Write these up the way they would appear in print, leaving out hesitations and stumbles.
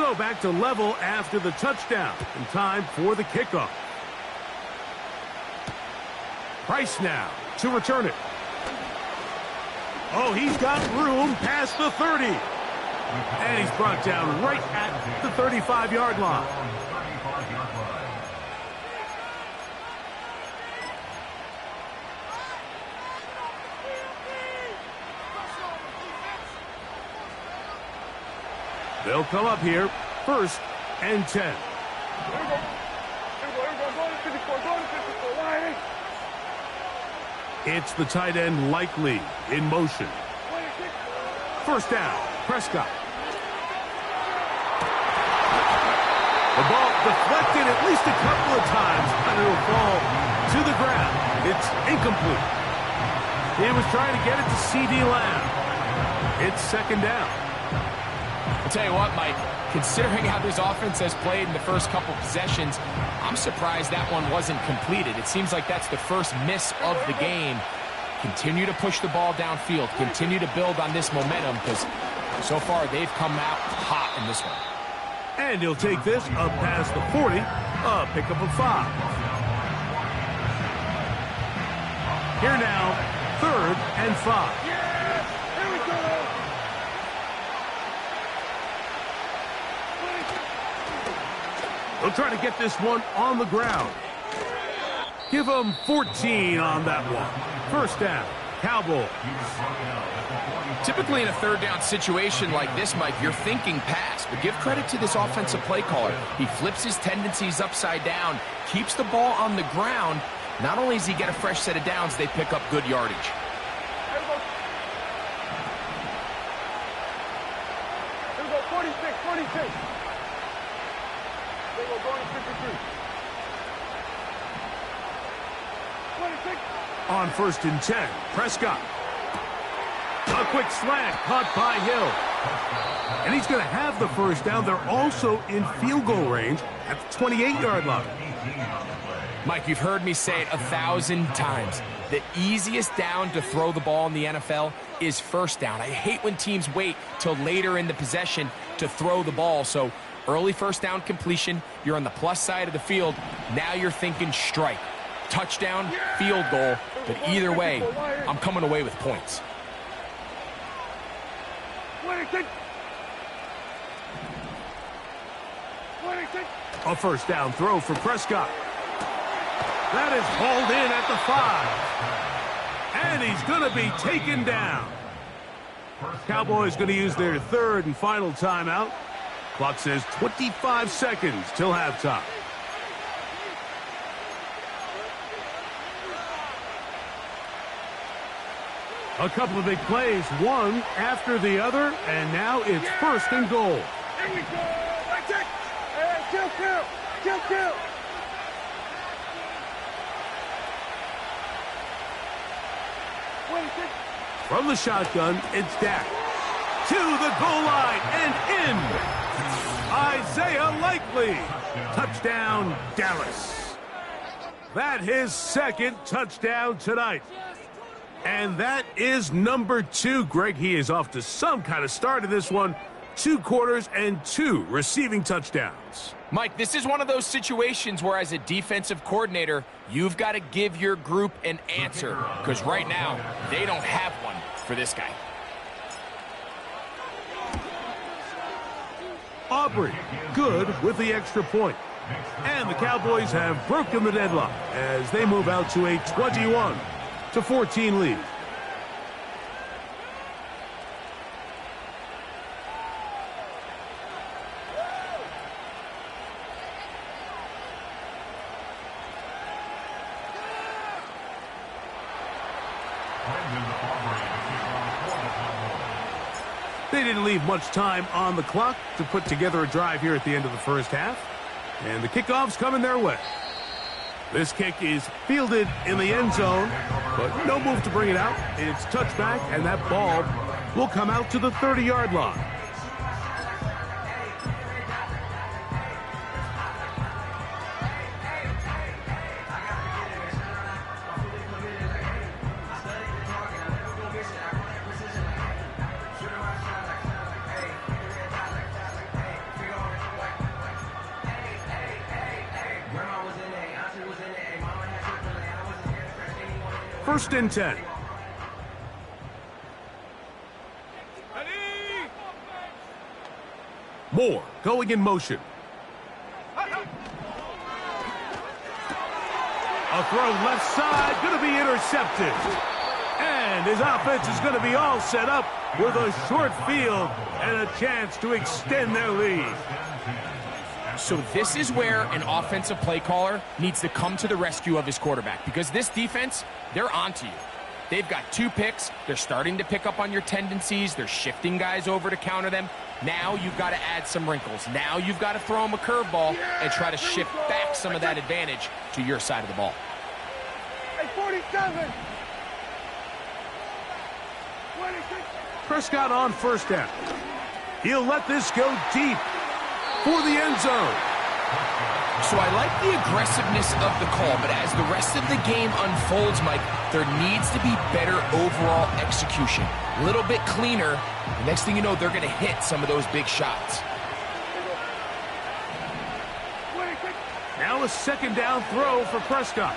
So back to level after the touchdown. And time for the kickoff. Price now to return it. Oh, he's got room past the 30. And he's brought down right at the 35-yard line. They'll come up here, 1st and 10. It's the tight end Likely in motion. 1st down, Prescott. The ball deflected at least a couple of times, and it'll fall to the ground. It's incomplete. He was trying to get it to C.D. Lamb. It's 2nd down. I'll tell you what, Mike, considering how this offense has played in the first couple possessions, I'm surprised that one wasn't completed. It seems like that's the first miss of the game. Continue to push the ball downfield. Continue to build on this momentum because so far they've come out hot in this one. And he'll take this up past the 40, a pickup of 5. Here now, 3rd and 5. Here we go. They'll try to get this one on the ground. Give them 14 on that one. 1st down, Cowboys. Typically in a 3rd down situation like this, Mike, you're thinking pass, but give credit to this offensive play caller. He flips his tendencies upside down, keeps the ball on the ground. Not only does he get a fresh set of downs, they pick up good yardage. Here we go, 46, 46. Here we go, going to 53. 26. On 1st and 10, Prescott. A quick slant caught by Hill. And he's going to have the 1st down. They're also in field goal range at the 28-yard line. Mike, you've heard me say it 1,000 times. The easiest down to throw the ball in the NFL is 1st down. I hate when teams wait till later in the possession to throw the ball. So early 1st down completion, you're on the plus side of the field. Now you're thinking strike. Touchdown, field goal. But either way, I'm coming away with points. 26. 26. A 1st down throw for Prescott. That is hauled in at the 5. And he's going to be taken down. Cowboys going to use their 3rd and final timeout. Clock says 25 seconds till halftime. A couple of big plays, one after the other, and now it's 1st and goal. Here we go. That's it. Hey, kill. From the shotgun, it's Dak. To the goal line and in. Isaiah Likely. Touchdown, Dallas. That his 2nd touchdown tonight. And that is number 2. Greg, he is off to some kind of start in this one. 2 quarters and 2 receiving touchdowns. Mike, this is one of those situations where as a defensive coordinator, you've got to give your group an answer. Because right now, they don't have one for this guy. Aubrey, good with the extra point. And the Cowboys have broken the deadlock as they move out to a 21-14 lead. They didn't leave much time on the clock to put together a drive here at the end of the 1st half. And the kickoff's coming their way. This kick is fielded in the end zone, but no move to bring it out. It's touchback, and that ball will come out to the 30-yard line. 1st and 10. Moore going in motion. A throw left side, going to be intercepted. And his offense is going to be all set up with a short field and a chance to extend their lead. So this is where an offensive play caller needs to come to the rescue of his quarterback, because this defense, they're onto you. They've got 2 picks. They're starting to pick up on your tendencies. They're shifting guys over to counter them. Now you've got to add some wrinkles. Now you've got to throw them a curveball and try to shift back some of that advantage to your side of the ball. Hey, 47. 26. Prescott on 1st down. He'll let this go deep for the end zone. So I like the aggressiveness of the call, but as the rest of the game unfolds, Mike, there needs to be better overall execution. A little bit cleaner. The next thing you know, they're going to hit some of those big shots. Now a 2nd down throw for Prescott.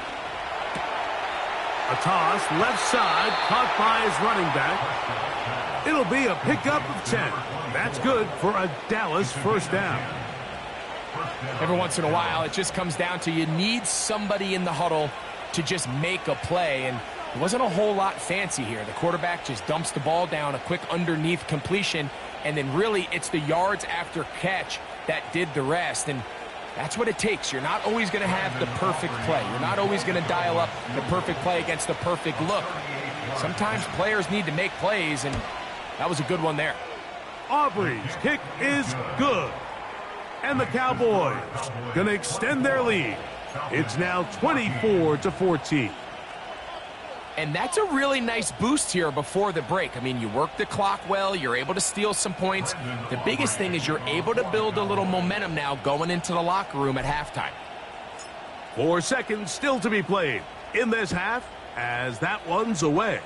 A toss, left side, caught by his running back. It'll be a pickup of 10. That's good for a Dallas 1st down. Every once in a while, it just comes down to you need somebody in the huddle to just make a play, and it wasn't a whole lot fancy here. The quarterback just dumps the ball down, a quick underneath completion, and then really it's the yards after catch that did the rest, and that's what it takes. You're not always going to have the perfect play. You're not always going to dial up the perfect play against the perfect look. Sometimes players need to make plays, and that was a good one there. Aubrey's kick is good. And the Cowboys going to extend their lead. It's now 24-14. And that's a really nice boost here before the break. I mean, you work the clock well. You're able to steal some points. The biggest thing is you're able to build a little momentum now going into the locker room at halftime. 4 seconds still to be played in this half as that one's away.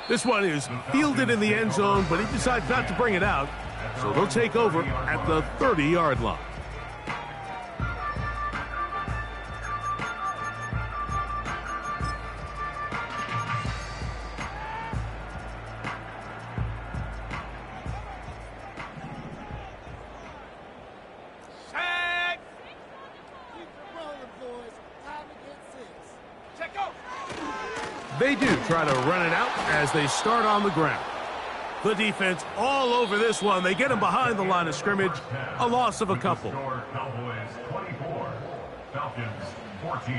This one is fielded in the end zone, but he decides not to bring it out. So they'll take over at the 30-yard line. They do try to run it out as they start on the ground. The defense all over this one. They get him behind the line of scrimmage. A loss of a couple. Cowboys 24, Falcons 14.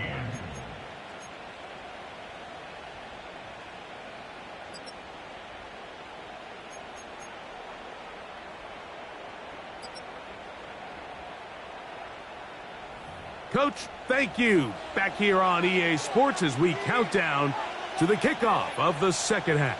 Coach, thank you. Back here on EA Sports as we count down to the kickoff of the 2nd half.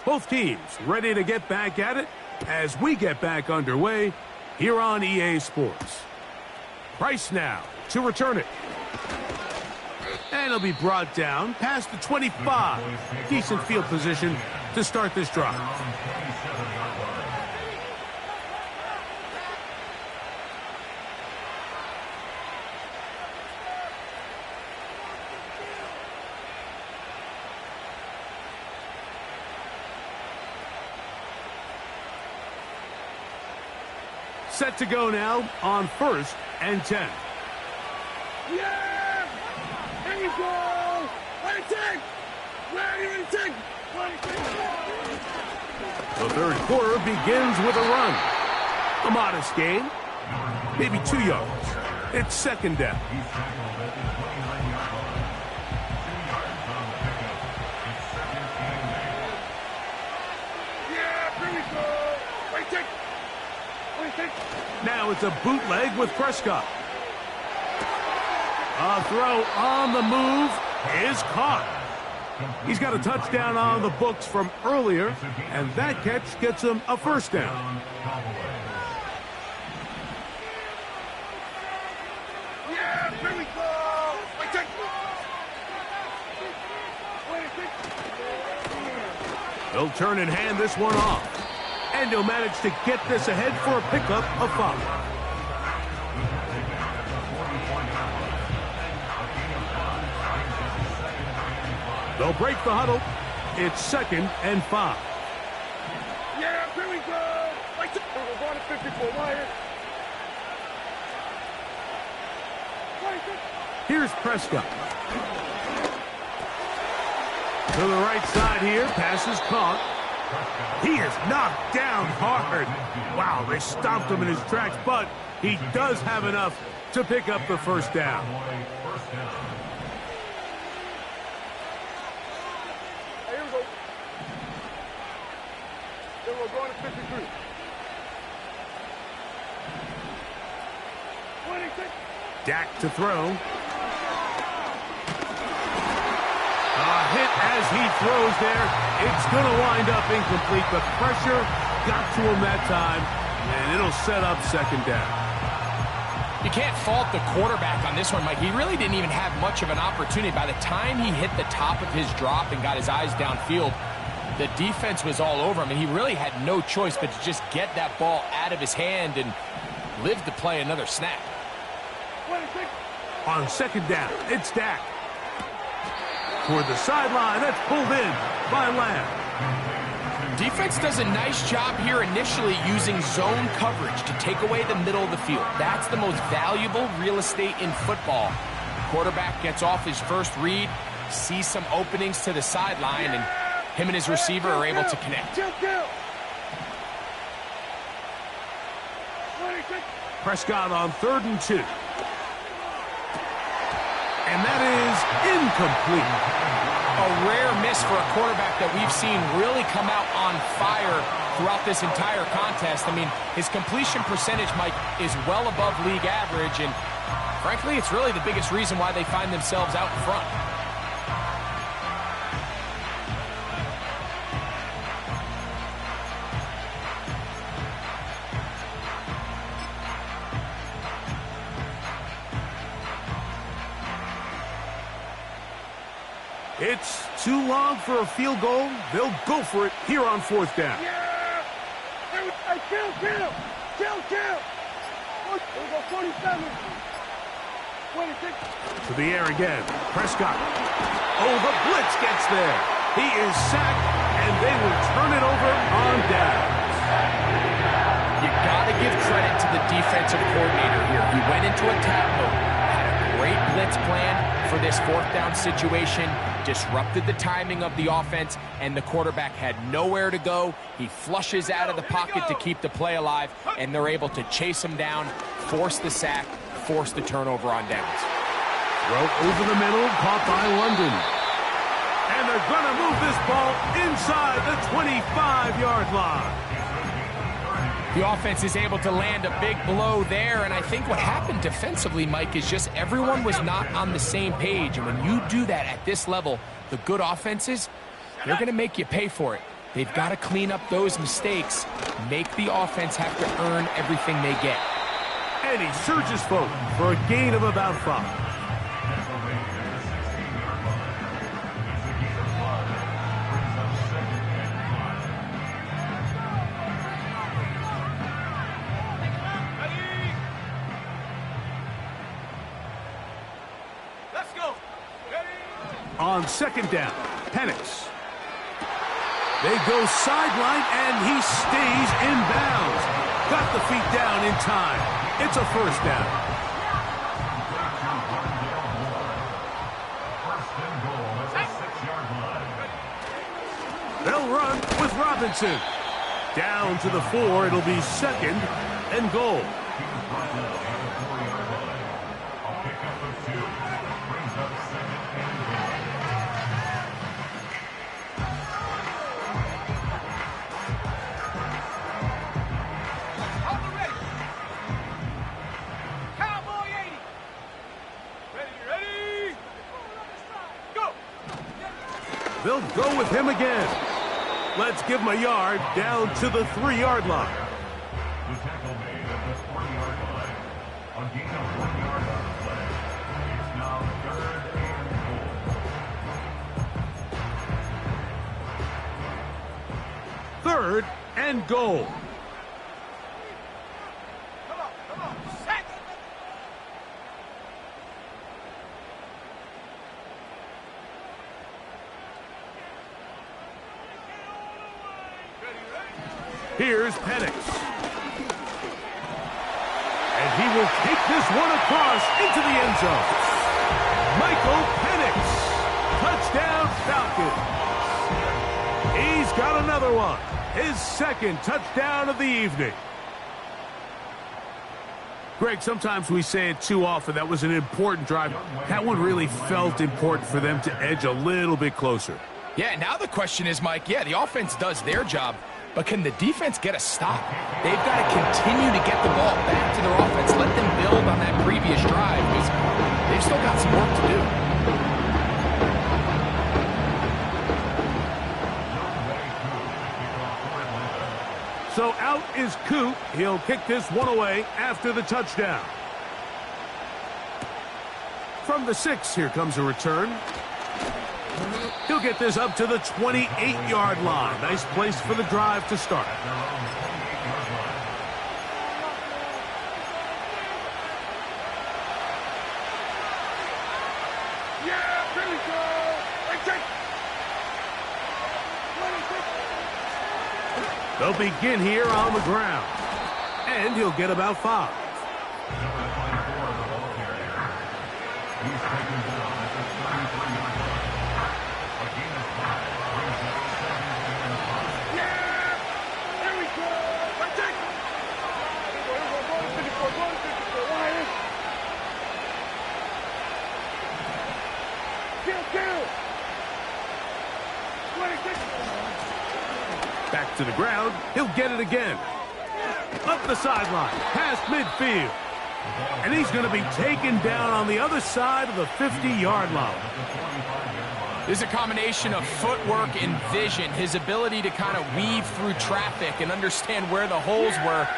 Both teams ready to get back at it as we get back underway here on EA Sports. Price now to return it. And it'll be brought down past the 25. Decent field position to start this drive. Set to go now on 1st and 10. Yeah! There you go! Let it take! Let it take! Let it take! The 3rd quarter begins with a run. A modest gain, maybe 2 yards. It's 2nd down. Yeah, here we go! Let it take! Now it's a bootleg with Prescott. A throw on the move is caught. He's got a touchdown on the books from earlier, and that catch gets him a 1st down. Yeah, here we go! Let it take! He'll turn and hand this one off. And he'll manage to get this ahead for a pickup of 5. They'll break the huddle. It's 2nd and 5. Yeah, here we go. We're going to 54 wire. Here's Prescott. To the right side here. Pass is caught. He is knocked down hard. Wow, they stomped him in his tracks, but he does have enough to pick up the first down. Here we go. Then we're going to 53. 26. Dak to throw. A hit as he throws there. It's going to wind up incomplete. The pressure got to him that time, and it'll set up 2nd down. You can't fault the quarterback on this one, Mike. He really didn't even have much of an opportunity. By the time he hit the top of his drop and got his eyes downfield, the defense was all over him, and he really had no choice but to just get that ball out of his hand and live to play another snap. 26. On 2nd down, it's Dak. Toward the sideline, that's pulled in by Lamb. Defense does a nice job here initially using zone coverage to take away the middle of the field. That's the most valuable real estate in football. Quarterback gets off his first read, sees some openings to the sideline, and him and his receiver are able to connect. Prescott on 3rd and 2. And that is incomplete. A rare miss for a quarterback that we've seen really come out on fire throughout this entire contest. I mean, his completion percentage, Mike, is well above league average, and frankly, it's really the biggest reason why they find themselves out in front. It's too long for a field goal. They'll go for it here on 4th down. Yeah! Kill! Here we go, 47. 26. To the air again. Prescott. Oh, the blitz gets there. He is sacked, and they will turn it over on downs. You got to give credit to the defensive coordinator here. He went into attack mode, had a great blitz plan for this 4th down situation, disrupted the timing of the offense, and the quarterback had nowhere to go. He flushes out of the pocket to keep the play alive, and they're able to chase him down, force the sack, force the turnover on downs. Throw over the middle, caught by London. And they're going to move this ball inside the 25-yard line. The offense is able to land a big blow there, and I think what happened defensively, Mike, is just everyone was not on the same page. And when you do that at this level, the good offenses, they're going to make you pay for it. They've got to clean up those mistakes, make the offense have to earn everything they get. And he surges forward for a gain of about 5. On 2nd down, Penix. They go sideline, and he stays in bounds. Got the feet down in time. It's a 1st down. They'll run with Robinson. Down to the 4. It'll be 2nd and goal. They'll go with him again. Let's give him a yard down to the 3-yard line. The tackle made at the 40-yard line. A gain of 1 yard on the play. It's now 3rd and goal. and goal. Here's Penix. And he will take this one across into the end zone. Michael Penix. Touchdown Falcons. He's got another one. His second touchdown of the evening. Greg, sometimes we say it too often. That was an important drive. That one really felt important for them to edge a little bit closer. Yeah, now the question is, Mike, yeah, the offense does their job, but can the defense get a stop? They've got to continue to get the ball back to their offense. Let them build on that previous drive because they've still got some work to do. So out is Crooke. He'll kick this one away after the touchdown. From the 6, here comes a return. He'll get this up to the 28-yard line. Nice place for the drive to start. Yeah, there we go. They'll begin here on the ground. And he'll get about 5. Back to the ground. He'll get it again. Up the sideline. Past midfield. And he's going to be taken down on the other side of the 50-yard line. This is a combination of footwork and vision. His ability to kind of weave through traffic and understand where the holes were.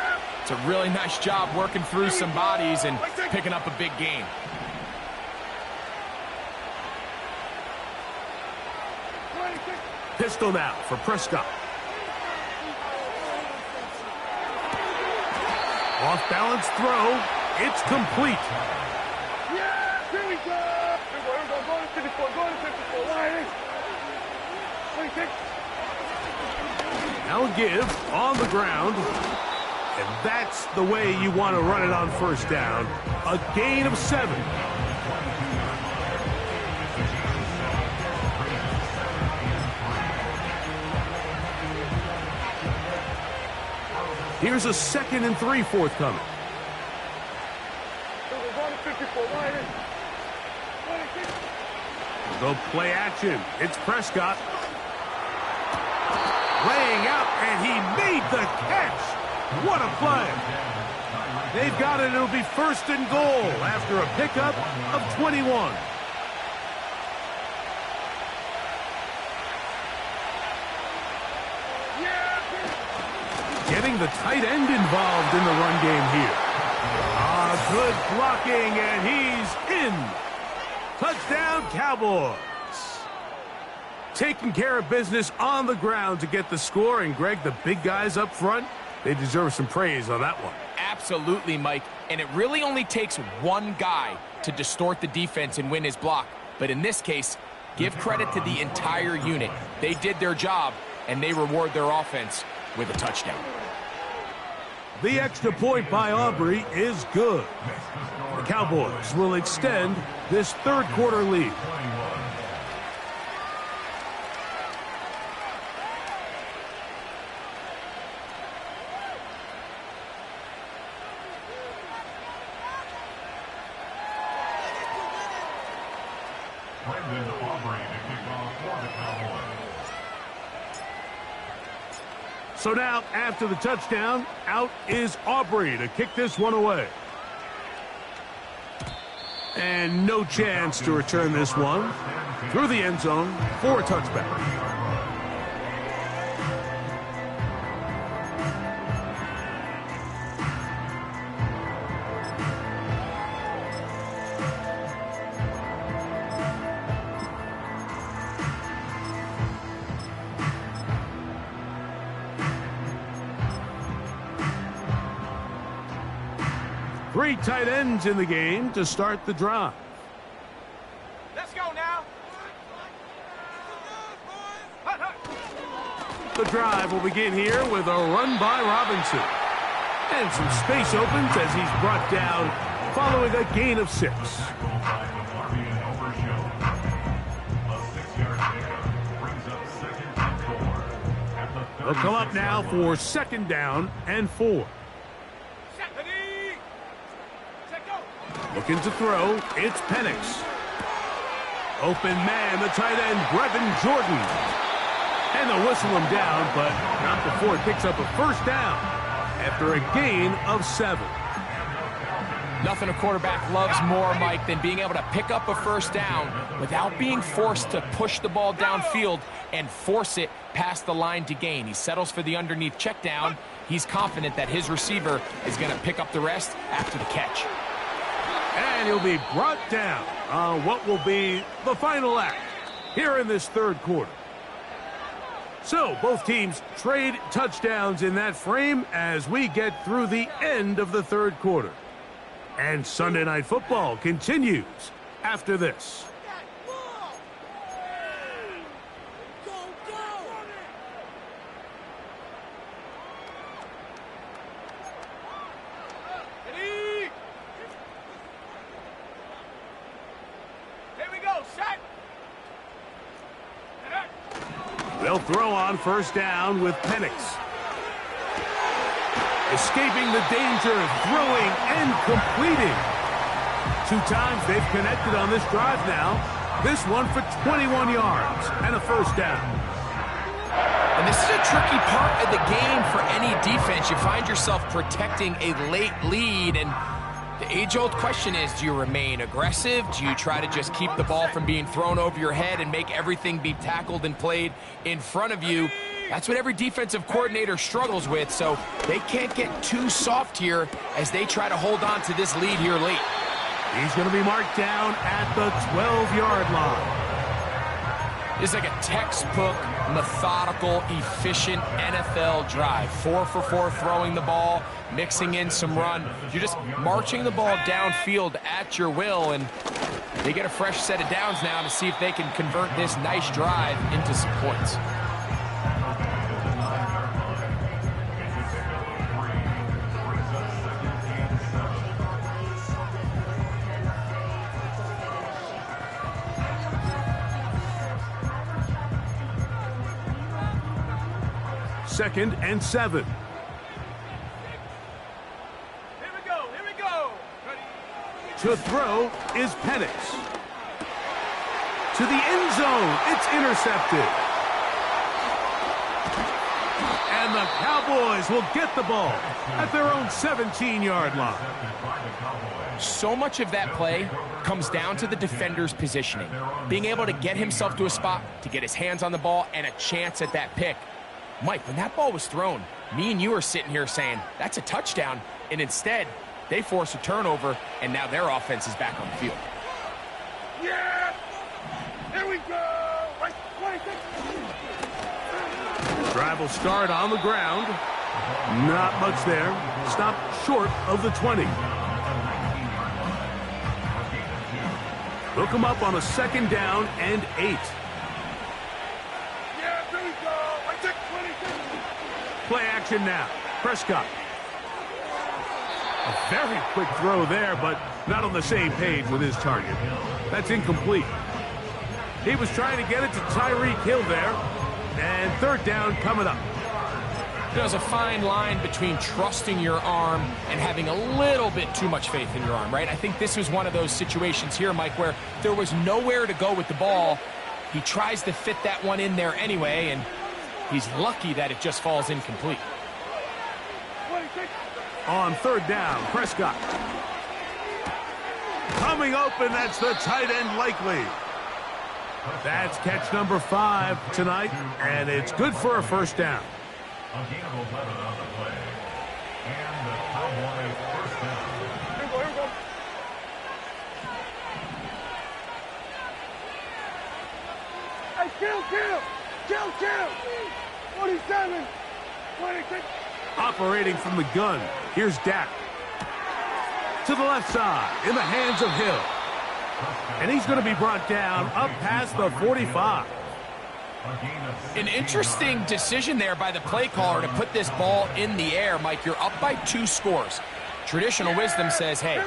It's a really nice job working through some bodies and picking up a big gain. Pistol now for Prescott. Off-balance throw. It's complete. Yeah, here we go. Go to 54, go to 54. Line. 26. Now a give on the ground. And that's the way you want to run it on first down. A gain of 7. Here's a 2nd and 3 forthcoming. Go play action. It's Prescott. Laying out, and he made the catch. What a play. They've got it. It'll be 1st and goal after a pickup of 21. Getting the tight end involved in the run game here. Good blocking, and he's in. Touchdown, Cowboys. Taking care of business on the ground to get the score. And, Greg, the big guys up front, they deserve some praise on that one. Absolutely, Mike. And it really only takes one guy to distort the defense and win his block. But in this case, give credit to the entire unit. They did their job, and they reward their offense with a touchdown. The extra point by Aubrey is good. The Cowboys will extend this 3rd quarter lead. So now, after the touchdown, out is Aubrey to kick this one away. And no chance to return this one through the end zone for a touchback. Three tight ends in the game to start the drive. Let's go now. The drive will begin here with a run by Robinson. And some space opens as he's brought down following a gain of 6. They'll come up now for 2nd down and 4. Looking to throw, it's Penix. Open man, the tight end, Brevin Jordan. And they'll whistle him down, but not before it picks up a 1st down after a gain of 7. Nothing a quarterback loves more, Mike, than being able to pick up a 1st down without being forced to push the ball downfield and force it past the line to gain. He settles for the underneath check down. He's confident that his receiver is going to pick up the rest after the catch. And he'll be brought down on what will be the final act here in this 3rd quarter. So both teams trade touchdowns in that frame as we get through the end of the 3rd quarter. And Sunday Night Football continues after this. They'll throw on 1st down with Penix. Escaping the danger, throwing and completing. 2 times they've connected on this drive now. This one for 21 yards and a 1st down. And this is a tricky part of the game for any defense. You find yourself protecting a late lead, and the age-old question is, do you remain aggressive? Do you try to just keep the ball from being thrown over your head and make everything be tackled and played in front of you? That's what every defensive coordinator struggles with, so they can't get too soft here as they try to hold on to this lead here late. He's going to be marked down at the 12-yard line. It's like a textbook, methodical, efficient NFL drive. 4 for 4 throwing the ball, mixing in some run. You're just marching the ball downfield at your will, and they get a fresh set of downs now to see if they can convert this nice drive into some points. Second and 7. Here we go, here we go. To throw is Penix. To the end zone, it's intercepted. And the Cowboys will get the ball at their own 17-yard line. So much of that play comes down to the defender's positioning, being able to get himself to a spot to get his hands on the ball and a chance at that pick. Mike, when that ball was thrown, me and you are sitting here saying, that's a touchdown, and instead, they force a turnover, and now their offense is back on the field. Yeah! Here we go! Right, 26. Drive will start on the ground. Not much there. Stopped short of the 20. They'll come up on a 2nd down and 8. Play action now. Prescott. A very quick throw there, but not on the same page with his target. That's incomplete. He was trying to get it to Tyreek Hill there. And 3rd down coming up. There's a fine line between trusting your arm and having a little bit too much faith in your arm, right? I think this was one of those situations here, Mike, where there was nowhere to go with the ball. He tries to fit that one in there anyway, and he's lucky that it just falls incomplete. On 3rd down, Prescott. Coming open, that's the tight end likely. That's catch number 5 tonight, and it's good for a 1st down. A gain of 11 on the play. And the Cowboys 1st down. Here we go, here we go. Hey, kill! 47, 26. Operating from the gun, here's Dak. to the left side in the hands of Hill. And he's going to be brought down up past the 45. An interesting decision there by the play caller to put this ball in the air. Mike, you're up by 2 scores. Traditional wisdom says, hey,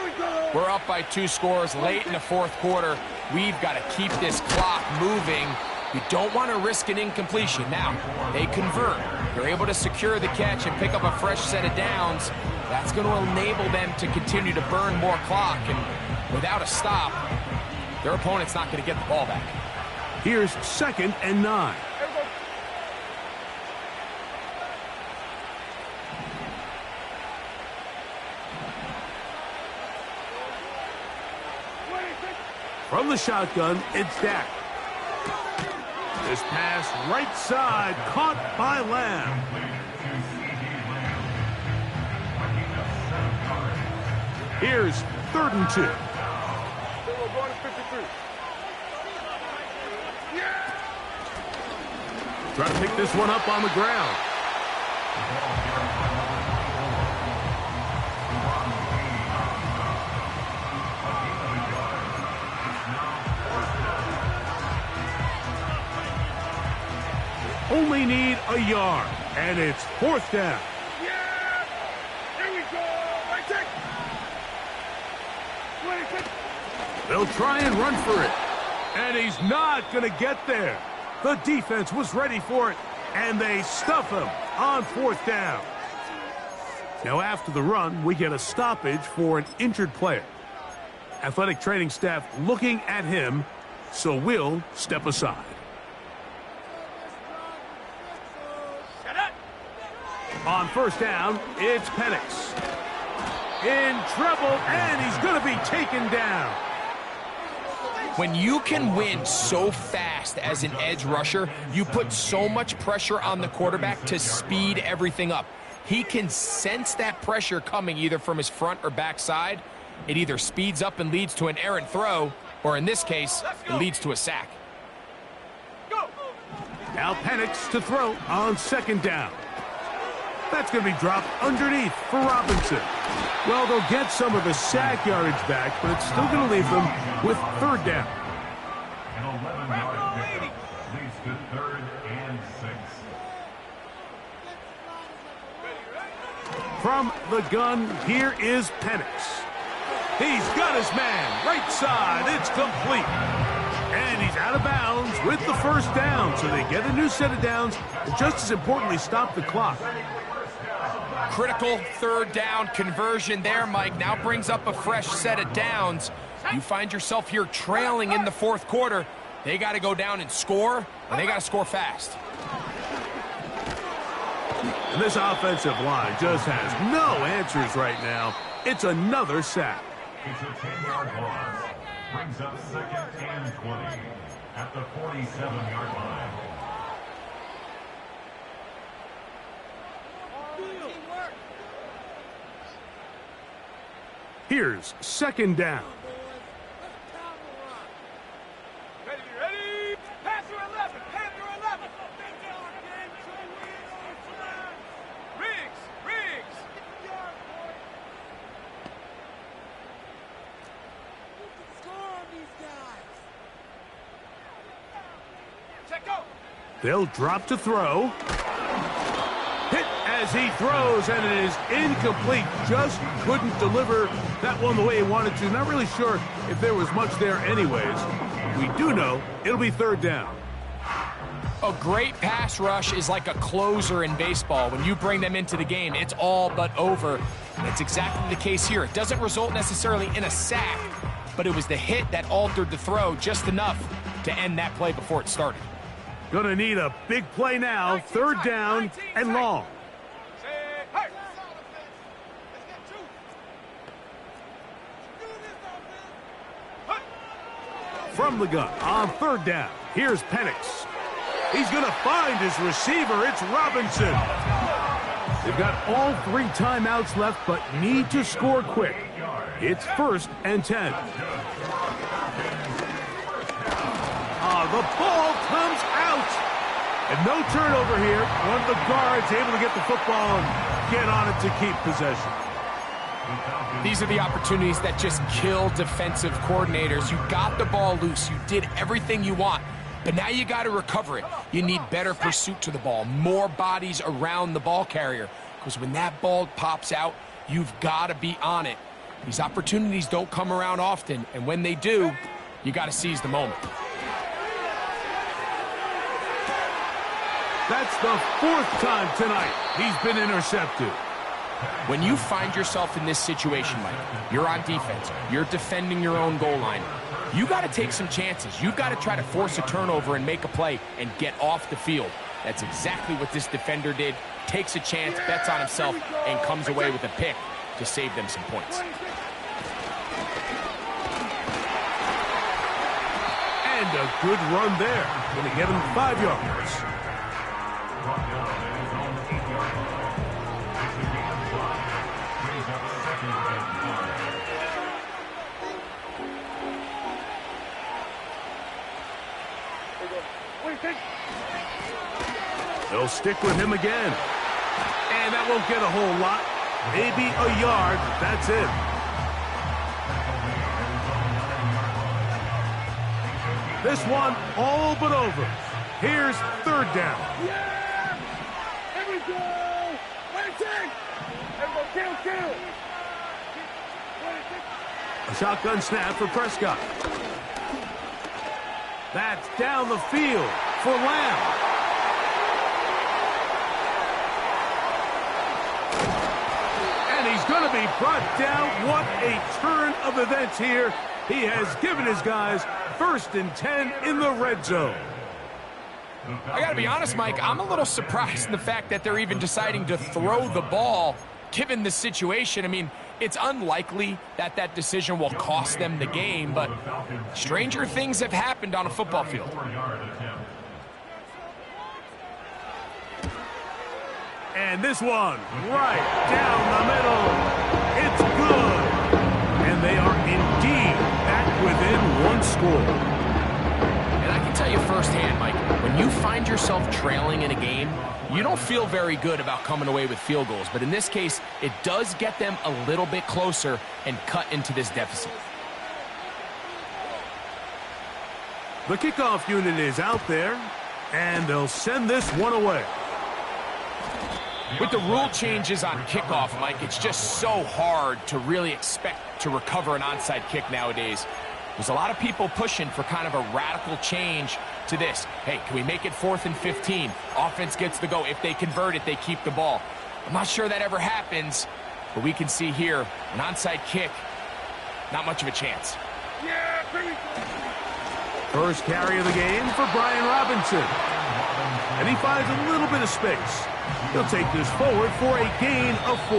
we're up by 2 scores late in the fourth quarter. We've got to keep this clock moving. You don't want to risk an incompletion. Now, they convert. They're able to secure the catch and pick up a fresh set of downs. That's going to enable them to continue to burn more clock. And without a stop, their opponent's not going to get the ball back. Here's 2nd and 9. From the shotgun, it's Dak. This pass right side, caught by Lamb. Here's 3rd and 2. Try to pick this one up on the ground. Only need a yard, and it's 4th down. Yeah! Here we go! Right check! 26. They'll try and run for it, and he's not going to get there. The defense was ready for it, and they stuff him on 4th down. Now after the run, we get a stoppage for an injured player. Athletic training staff looking at him, so we'll step aside. On 1st down, it's Penix. In trouble, and he's going to be taken down. When you can win so fast as an edge rusher, you put so much pressure on the quarterback to speed everything up. He can sense that pressure coming either from his front or back side. It either speeds up and leads to an errant throw, or in this case, it leads to a sack. Now Penix to throw on 2nd down. That's going to be dropped underneath for Robinson. Well, they'll get some of the sack yardage back, but it's still going to leave them with 3rd down. An 11-yard pickup leads to 3rd and 6. From the gun, here is Penix. He's got his man, right side, it's complete. And he's out of bounds with the 1st down, so they get a new set of downs, and just as importantly, stop the clock. Critical 3rd down conversion there, Mike. Now brings up a fresh set of downs. You find yourself here trailing in the 4th quarter. They got to go down and score, and they got to score fast. And this offensive line just has no answers right now. It's another sack. It's a 10-yard loss. Brings up 2nd and 20 at the 47-yard line. Here's 2nd down. Ready? Panther 11! Panther 11! Riggs! Check go! They'll drop to throw. Hit as he throws, and it is incomplete. Just couldn't deliver that one the way he wanted to. Not really sure if there was much there anyways. We do know it'll be 3rd down. A great pass rush is like a closer in baseball. When you bring them into the game, it's all but over. And it's exactly the case here. It doesn't result necessarily in a sack, but it was the hit that altered the throw just enough to end that play before it started. Gonna need a big play now. 3rd down and long. From the gun on 3rd down, here's Penix. He's gonna find his receiver. It's Robinson. They've got all 3 timeouts left, but need to score quick. It's 1st and 10. The ball comes out. And no turnover here. One of the guards able to get the football and get on it to keep possession. These are the opportunities that just kill defensive coordinators. You got the ball loose. You did everything you want. But now you got to recover it. You need better pursuit to the ball, more bodies around the ball carrier. Because when that ball pops out, you've got to be on it. These opportunities don't come around often, and when they do, you got to seize the moment. That's the 4th time tonight he's been intercepted. When you find yourself in this situation, Mike, you're on defense, you're defending your own goal line, you got to take some chances. You've got to try to force a turnover and make a play and get off the field. That's exactly what this defender did. Takes a chance, bets on himself, and comes away with a pick to save them some points. And a good run there. Going to get him 5 yards. They'll stick with him again. And that won't get a whole lot. Maybe a yard. That's it. This one all but over. Here's 3rd down. Yeah! Here we go! 26! Everybody kill! A shotgun snap for Prescott. That's down the field for Lamb. He's going to be brought down. What a turn of events here. He has given his guys 1st and 10 in the red zone. I got to be honest, Mike, I'm a little surprised in the fact that they're even deciding to throw the ball given the situation. I mean, it's unlikely that that decision will cost them the game, but stranger things have happened on a football field. And this one, right down the middle. It's good. And they are indeed back within 1 score. And I can tell you firsthand, Mike, when you find yourself trailing in a game, you don't feel very good about coming away with field goals. But in this case, it does get them a little bit closer and cut into this deficit. The kickoff unit is out there, and they'll send this one away. With the rule changes on kickoff, Mike, it's just so hard to really expect to recover an onside kick nowadays. There's a lot of people pushing for kind of a radical change to this. Hey, can we make it 4th and 15? Offense gets the go. If they convert it, they keep the ball. I'm not sure that ever happens, but we can see here an onside kick, not much of a chance. Yeah, First carry of the game for Brian Robinson. And he finds a little bit of space. He'll take this forward for a gain of 4.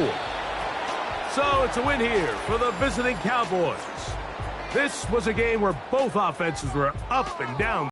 So it's a win here for the visiting Cowboys. This was a game where both offenses were up and down.